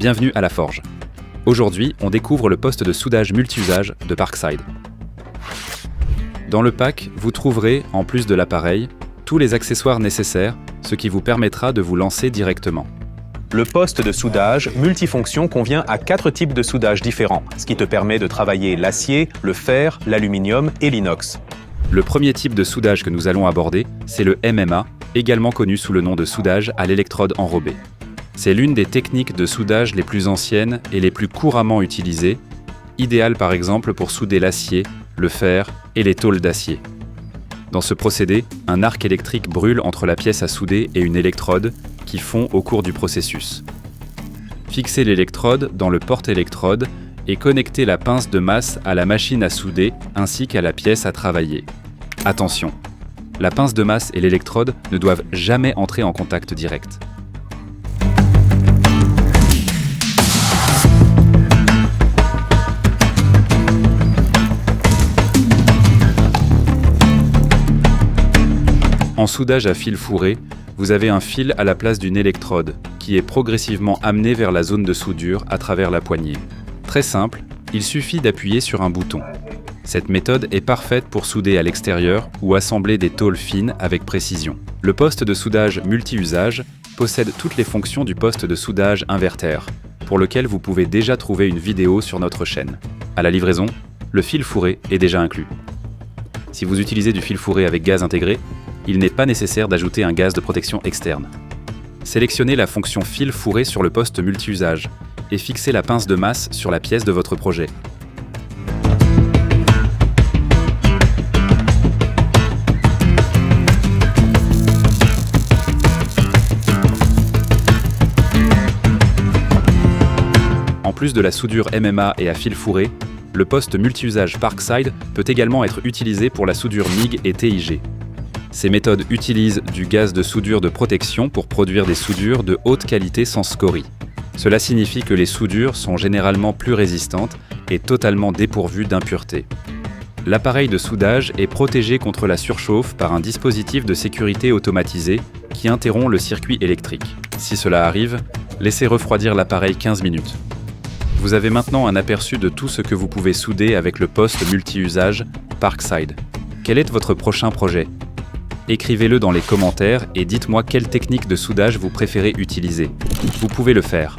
Bienvenue à la Forge. Aujourd'hui, on découvre le poste de soudage multi-usage de Parkside. Dans le pack, vous trouverez, en plus de l'appareil, tous les accessoires nécessaires, ce qui vous permettra de vous lancer directement. Le poste de soudage multifonction convient à 4 types de soudage différents, ce qui te permet de travailler l'acier, le fer, l'aluminium et l'inox. Le premier type de soudage que nous allons aborder, c'est le MMA, également connu sous le nom de soudage à l'électrode enrobée. C'est l'une des techniques de soudage les plus anciennes et les plus couramment utilisées, idéale par exemple pour souder l'acier, le fer et les tôles d'acier. Dans ce procédé, un arc électrique brûle entre la pièce à souder et une électrode qui fond au cours du processus. Fixez l'électrode dans le porte-électrode et connectez la pince de masse à la machine à souder ainsi qu'à la pièce à travailler. Attention, la pince de masse et l'électrode ne doivent jamais entrer en contact direct. En soudage à fil fourré, vous avez un fil à la place d'une électrode qui est progressivement amené vers la zone de soudure à travers la poignée. Très simple, il suffit d'appuyer sur un bouton. Cette méthode est parfaite pour souder à l'extérieur ou assembler des tôles fines avec précision. Le poste de soudage multi-usage possède toutes les fonctions du poste de soudage inverter, pour lequel vous pouvez déjà trouver une vidéo sur notre chaîne. À la livraison, le fil fourré est déjà inclus. Si vous utilisez du fil fourré avec gaz intégré, il n'est pas nécessaire d'ajouter un gaz de protection externe. Sélectionnez la fonction fil fourré sur le poste multi-usage et fixez la pince de masse sur la pièce de votre projet. En plus de la soudure MMA et à fil fourré, le poste multi-usage Parkside peut également être utilisé pour la soudure MIG et TIG. Ces méthodes utilisent du gaz de soudure de protection pour produire des soudures de haute qualité sans scorie. Cela signifie que les soudures sont généralement plus résistantes et totalement dépourvues d'impuretés. L'appareil de soudage est protégé contre la surchauffe par un dispositif de sécurité automatisé qui interrompt le circuit électrique. Si cela arrive, laissez refroidir l'appareil 15 minutes. Vous avez maintenant un aperçu de tout ce que vous pouvez souder avec le poste multi-usage Parkside. Quel est votre prochain projet ? Écrivez-le dans les commentaires et dites-moi quelle technique de soudage vous préférez utiliser. Vous pouvez le faire.